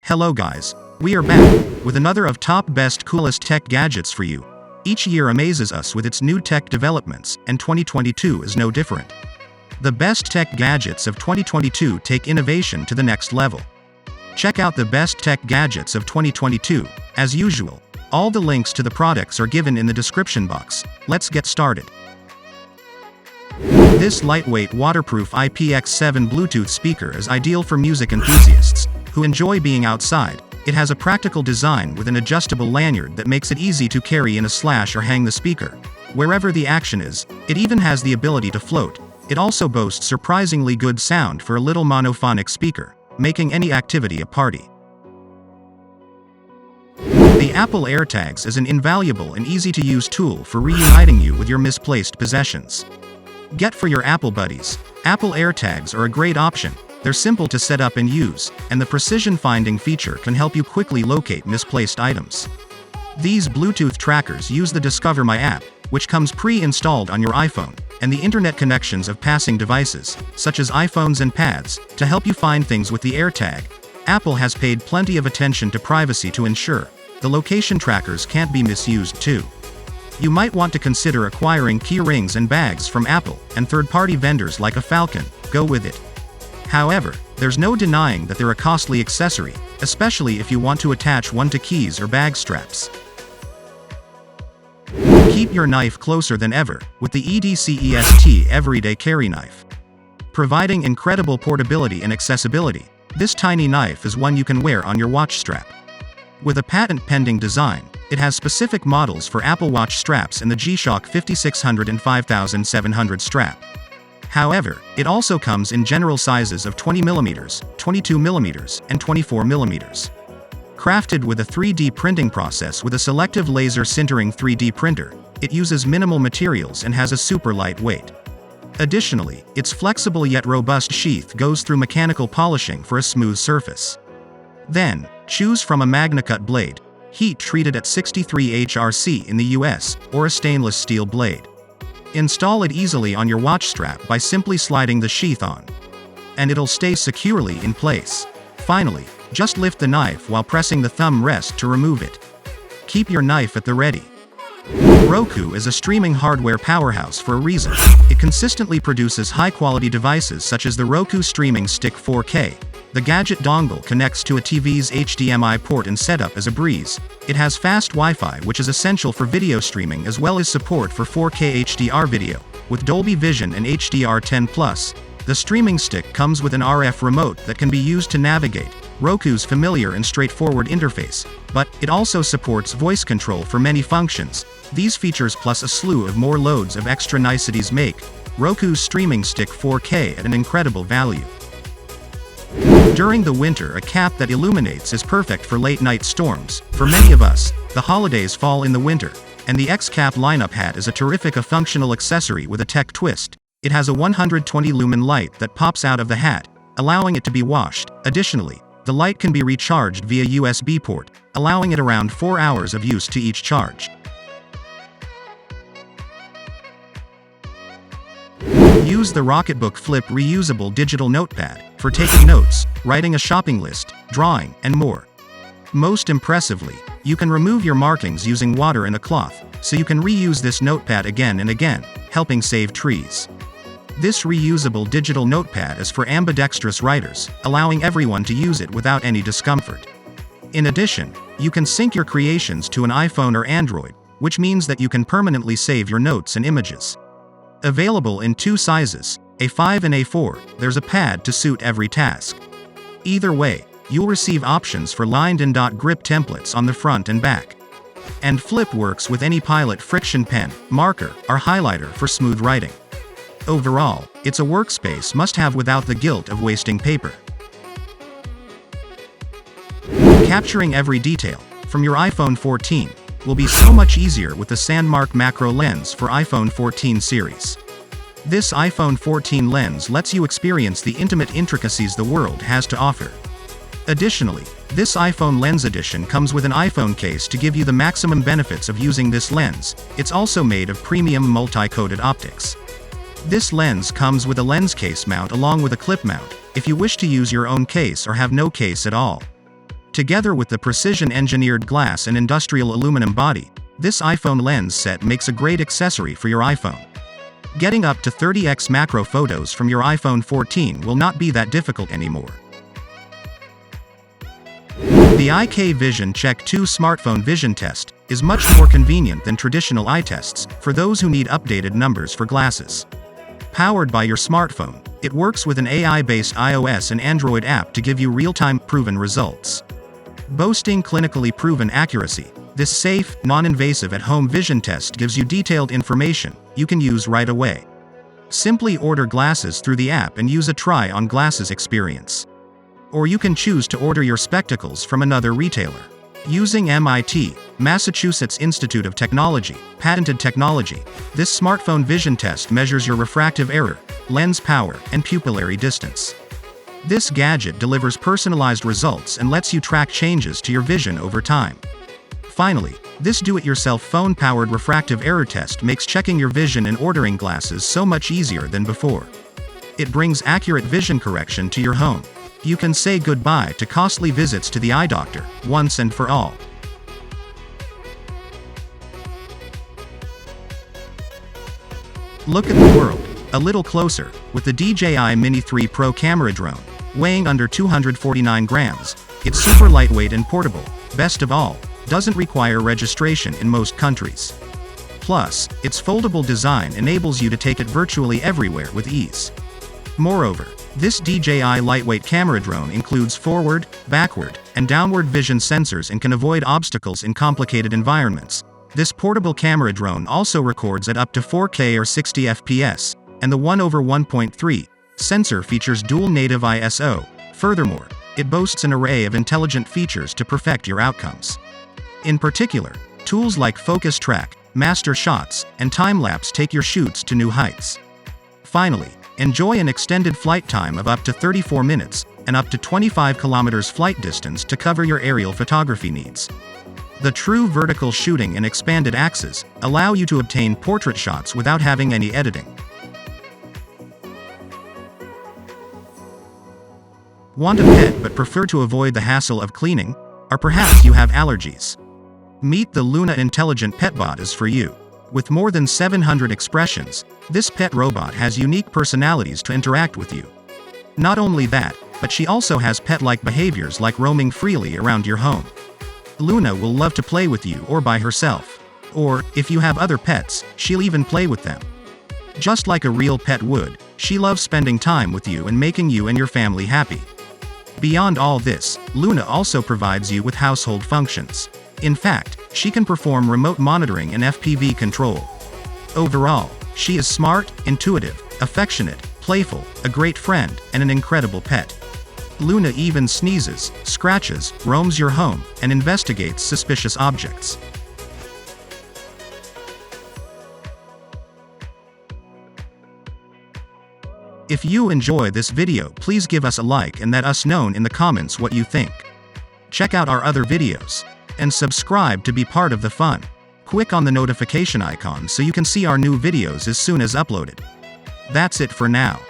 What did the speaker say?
Hello guys, we are back with another of top best coolest tech gadgets for you. Each year amazes us with its new tech developments, and 2022 is no different. The best tech gadgets of 2022 take innovation to the next level. Check out the best tech gadgets of 2022. As usual, all the links to the products are given in the description box. Let's get started. This lightweight waterproof IPX7 Bluetooth speaker is ideal for music enthusiasts who enjoy being outside. It has a practical design with an adjustable lanyard that makes it easy to carry in a slash or hang the speaker wherever the action is. It even has the ability to float. It also boasts surprisingly good sound for a little monophonic speaker, making any activity a party. The Apple AirTags is an invaluable and easy-to-use tool for reuniting you with your misplaced possessions. Get for your Apple buddies. Apple AirTags are a great option. They're simple to set up and use, and the precision finding feature can help you quickly locate misplaced items. These Bluetooth trackers use the Discover My app, which comes pre-installed on your iPhone, and the internet connections of passing devices, such as iPhones and pads, to help you find things with the AirTag. Apple has paid plenty of attention to privacy to ensure the location trackers can't be misused too. You might want to consider acquiring key rings and bags from Apple and third-party vendors like a Falcon. Go with it. However, there's no denying that they're a costly accessory, especially if you want to attach one to keys or bag straps. Keep your knife closer than ever with the EDC Everyday Carry Knife. Providing incredible portability and accessibility, this tiny knife is one you can wear on your watch strap. With a patent-pending design, it has specific models for Apple Watch straps in the G-Shock 5600 and 5700 strap. However, it also comes in general sizes of 20mm, 22mm, and 24mm. Crafted with a 3D printing process with a selective laser sintering 3D printer, it uses minimal materials and has a super light weight. Additionally, its flexible yet robust sheath goes through mechanical polishing for a smooth surface. Then, choose from a MagnaCut blade, heat-treated at 63 HRC in the US, or a stainless steel blade. Install it easily on your watch strap by simply sliding the sheath on, and it'll stay securely in place. Finally, just lift the knife while pressing the thumb rest to remove it. Keep your knife at the ready. Roku is a streaming hardware powerhouse for a reason. It consistently produces high-quality devices such as the Roku Streaming Stick 4K. The gadget dongle connects to a TV's HDMI port and setup is a breeze. It has fast Wi-Fi, which is essential for video streaming, as well as support for 4K HDR video, with Dolby Vision and HDR10+. The streaming stick comes with an RF remote that can be used to navigate Roku's familiar and straightforward interface, but it also supports voice control for many functions. These features plus a slew of more loads of extra niceties make Roku's Streaming Stick 4K at an incredible value. During the winter, a cap that illuminates is perfect for late-night storms. For many of us, the holidays fall in the winter, and the X-Cap lineup hat is a terrific functional accessory with a tech twist. It has a 120 lumen light that pops out of the hat, allowing it to be washed. Additionally, the light can be recharged via USB port, allowing it around 4 hours of use to each charge. Use the Rocketbook Flip reusable digital notepad for taking notes, writing a shopping list, drawing, and more. Most impressively, you can remove your markings using water and a cloth, so you can reuse this notepad again and again, helping save trees. This reusable digital notepad is for ambidextrous writers, allowing everyone to use it without any discomfort. In addition, you can sync your creations to an iPhone or Android, which means that you can permanently save your notes and images. Available in 2 sizes, A5 and A4, there's a pad to suit every task. Either way, you'll receive options for lined and dot grip templates on the front and back. And Flip works with any Pilot friction pen, marker, or highlighter for smooth writing. Overall, it's a workspace must-have without the guilt of wasting paper. Capturing every detail from your iPhone 14 will be so much easier with the Sandmarc macro lens for iPhone 14 series. This iPhone 14 lens lets you experience the intimate intricacies the world has to offer. Additionally, this iPhone Lens Edition comes with an iPhone case to give you the maximum benefits of using this lens. It's also made of premium multi-coated optics. This lens comes with a lens case mount along with a clip mount, if you wish to use your own case or have no case at all. Together with the precision-engineered glass and industrial aluminum body, this iPhone lens set makes a great accessory for your iPhone. Getting up to 30x macro photos from your iPhone 14 will not be that difficult anymore. The EyeQue VisionCheck 2 smartphone vision test is much more convenient than traditional eye tests for those who need updated numbers for glasses. Powered by your smartphone, it works with an AI-based iOS and Android app to give you real-time, proven results. Boasting clinically proven accuracy, this safe, non-invasive at-home vision test gives you detailed information you can use right away. Simply order glasses through the app and use a try-on glasses experience. Or you can choose to order your spectacles from another retailer. Using MIT, Massachusetts Institute of Technology, patented technology, this smartphone vision test measures your refractive error, lens power, and pupillary distance. This gadget delivers personalized results and lets you track changes to your vision over time. Finally, this do-it-yourself phone-powered refractive error test makes checking your vision and ordering glasses so much easier than before. It brings accurate vision correction to your home. You can say goodbye to costly visits to the eye doctor, once and for all. Look at the world a little closer with the DJI Mini 3 Pro camera drone. Weighing under 249 grams, it's super lightweight and portable. Best of all, doesn't require registration in most countries. Plus, its foldable design enables you to take it virtually everywhere with ease. Moreover, this DJI lightweight camera drone includes forward, backward, and downward vision sensors and can avoid obstacles in complicated environments. This portable camera drone also records at up to 4K or 60 FPS, and the 1/1.3 sensor features dual native ISO. Furthermore, it boasts an array of intelligent features to perfect your outcomes. In particular, tools like Focus Track, Master Shots, and Time-Lapse take your shoots to new heights. Finally, enjoy an extended flight time of up to 34 minutes, and up to 25 kilometers flight distance to cover your aerial photography needs. The true vertical shooting and expanded axes allow you to obtain portrait shots without having any editing. Want a pet but prefer to avoid the hassle of cleaning? Or perhaps you have allergies? Meet the Luna Intelligent Petbot is for you. With more than 700 expressions, this pet robot has unique personalities to interact with you. Not only that, but she also has pet-like behaviors like roaming freely around your home. Luna will love to play with you or by herself. Or, if you have other pets, she'll even play with them. Just like a real pet would, she loves spending time with you and making you and your family happy. Beyond all this, Luna also provides you with household functions. In fact, she can perform remote monitoring and FPV control. Overall, she is smart, intuitive, affectionate, playful, a great friend, and an incredible pet. Luna even sneezes, scratches, roams your home, and investigates suspicious objects. If you enjoy this video, please give us a like and let us know in the comments what you think. Check out our other videos. And subscribe to be part of the fun. Click on the notification icon so you can see our new videos as soon as uploaded. That's it for now.